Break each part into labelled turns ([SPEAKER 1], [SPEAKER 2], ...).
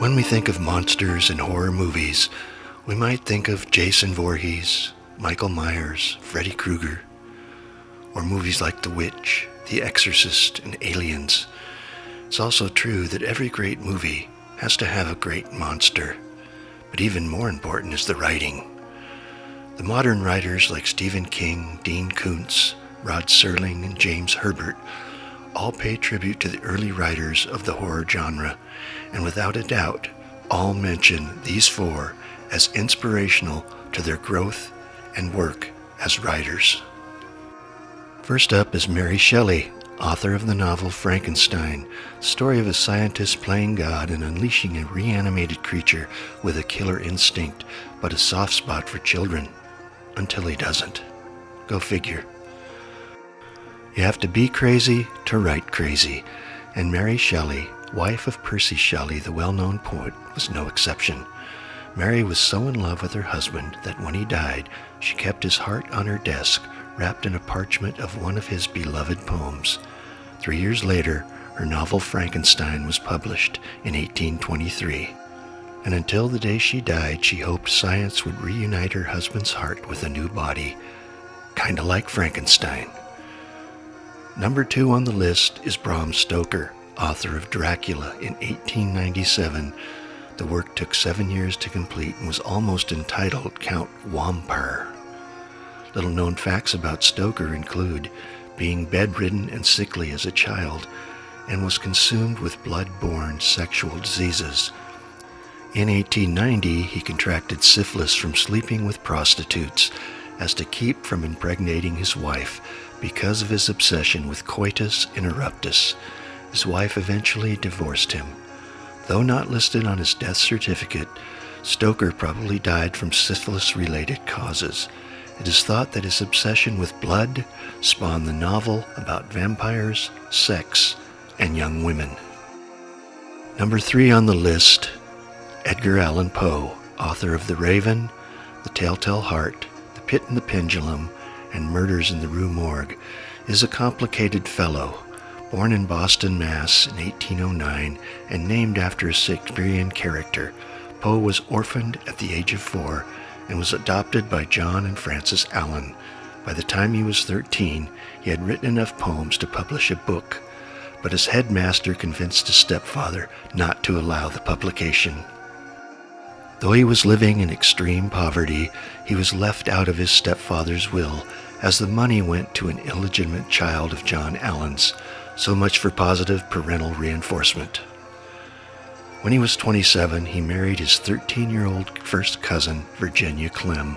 [SPEAKER 1] When we think of monsters in horror movies, we might think of Jason Voorhees, Michael Myers, Freddy Krueger, or movies like The Witch, The Exorcist, and Aliens. It's also true that every great movie has to have a great monster, but even more important is the writing. The modern writers like Stephen King, Dean Koontz, Rod Serling, and James Herbert all pay tribute to the early writers of the horror genre, and without a doubt, all mention these four as inspirational to their growth and work as writers. First up is Mary Shelley, author of the novel Frankenstein, story of a scientist playing God and unleashing a reanimated creature with a killer instinct, but a soft spot for children, until he doesn't. Go figure. You have to be crazy to write crazy, and Mary Shelley, wife of Percy Shelley, the well-known poet, was no exception. Mary was so in love with her husband that when he died, she kept his heart on her desk, wrapped in a parchment of one of his beloved poems. 3 years later, her novel Frankenstein was published in 1823. And until the day she died, she hoped science would reunite her husband's heart with a new body, kinda like Frankenstein. Number 2 on the list is Bram Stoker, author of Dracula in 1897. The work took 7 years to complete and was almost entitled Count Wampar. Little-known facts about Stoker include being bedridden and sickly as a child and was consumed with blood-borne sexual diseases. In 1890, he contracted syphilis from sleeping with prostitutes as to keep from impregnating his wife because of his obsession with coitus interruptus. His wife eventually divorced him. Though not listed on his death certificate, Stoker probably died from syphilis-related causes. It is thought that his obsession with blood spawned the novel about vampires, sex, and young women. Number 3 on the list, Edgar Allan Poe, author of The Raven, The Telltale Heart, The Pit and the Pendulum, and Murders in the Rue Morgue, is a complicated fellow. Born in Boston, Mass. in 1809 and named after a Shakespearean character, Poe was orphaned at the age of 4 and was adopted by John and Frances Allen. By the time he was 13, he had written enough poems to publish a book, but his headmaster convinced his stepfather not to allow the publication. Though he was living in extreme poverty, he was left out of his stepfather's will, as the money went to an illegitimate child of John Allen's. So much for positive parental reinforcement. When he was 27, he married his 13-year-old first cousin, Virginia Clem,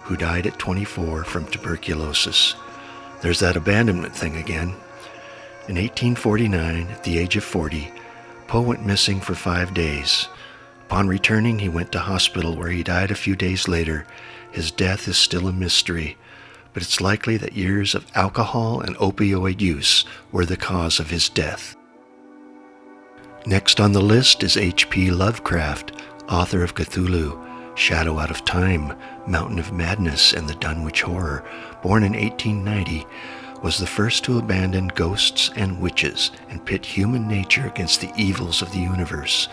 [SPEAKER 1] who died at 24 from tuberculosis. There's that abandonment thing again. In 1849, at the age of 40, Poe went missing for 5 days. Upon returning, he went to hospital where he died a few days later. His death is still a mystery, but it's likely that years of alcohol and opioid use were the cause of his death. Next on the list is H.P. Lovecraft, author of Cthulhu, Shadow Out of Time, Mountain of Madness, and the Dunwich Horror. Born in 1890, was the first to abandon ghosts and witches and pit human nature against the evils of the universe.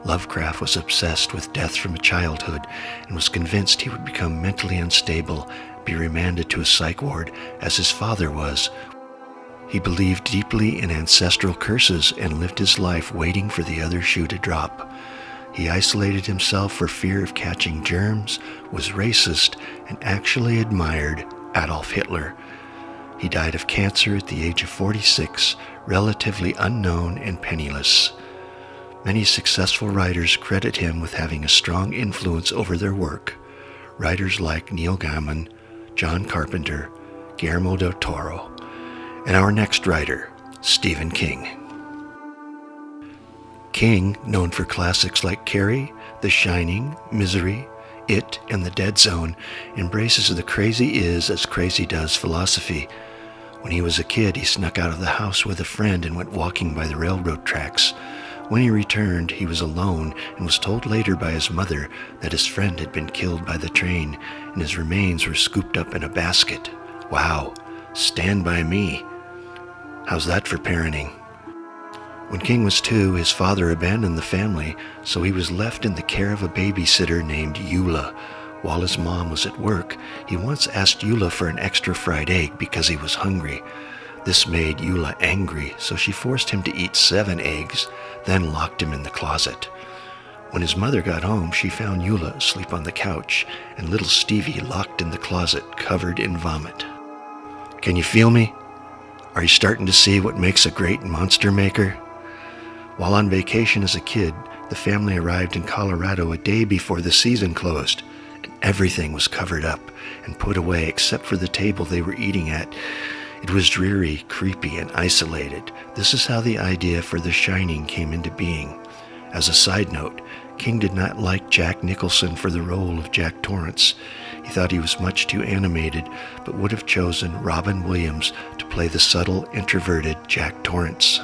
[SPEAKER 1] Lovecraft was obsessed with death from childhood and was convinced he would become mentally unstable, be remanded to a psych ward as his father was. He believed deeply in ancestral curses and lived his life waiting for the other shoe to drop. He isolated himself for fear of catching germs, was racist, and actually admired Adolf Hitler. He died of cancer at the age of 46, relatively unknown and penniless. Many successful writers credit him with having a strong influence over their work. Writers like Neil Gaiman, John Carpenter, Guillermo del Toro, and our next writer, Stephen King. King, known for classics like Carrie, The Shining, Misery, It, and The Dead Zone, embraces the crazy is as crazy does philosophy. When he was a kid, he snuck out of the house with a friend and went walking by the railroad tracks. When he returned, he was alone and was told later by his mother that his friend had been killed by the train and his remains were scooped up in a basket. Wow, Stand By Me. How's that for parenting? When King was 2, his father abandoned the family, so he was left in the care of a babysitter named Eula. While his mom was at work, he once asked Eula for an extra fried egg because he was hungry. This made Eula angry, so she forced him to eat 7 eggs, then locked him in the closet. When his mother got home, she found Eula asleep on the couch and little Stevie locked in the closet, covered in vomit. Can you feel me? Are you starting to see what makes a great monster maker? While on vacation as a kid, the family arrived in Colorado a day before the season closed, and everything was covered up and put away except for the table they were eating at. It was dreary, creepy, and isolated. This is how the idea for The Shining came into being. As a side note, King did not like Jack Nicholson for the role of Jack Torrance. He thought he was much too animated, but would have chosen Robin Williams to play the subtle, introverted Jack Torrance.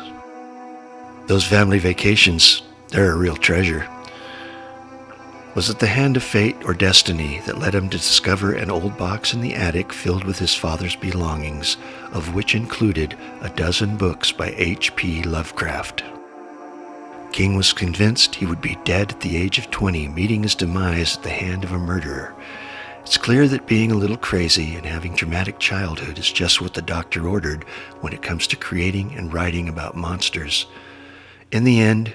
[SPEAKER 1] Those family vacations, they're a real treasure. Was it the hand of fate or destiny that led him to discover an old box in the attic filled with his father's belongings, of which included a dozen books by H.P. Lovecraft? King was convinced he would be dead at the age of 20, meeting his demise at the hand of a murderer. It's clear that being a little crazy and having traumatic childhood is just what the doctor ordered when it comes to creating and writing about monsters. In the end,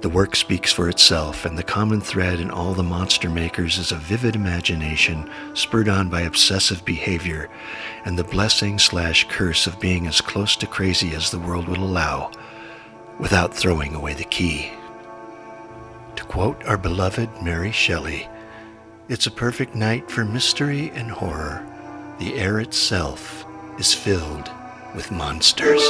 [SPEAKER 1] the work speaks for itself, and the common thread in all the monster makers is a vivid imagination spurred on by obsessive behavior and the blessing/curse of being as close to crazy as the world will allow without throwing away the key. To quote our beloved Mary Shelley, "It's a perfect night for mystery and horror. The air itself is filled with monsters."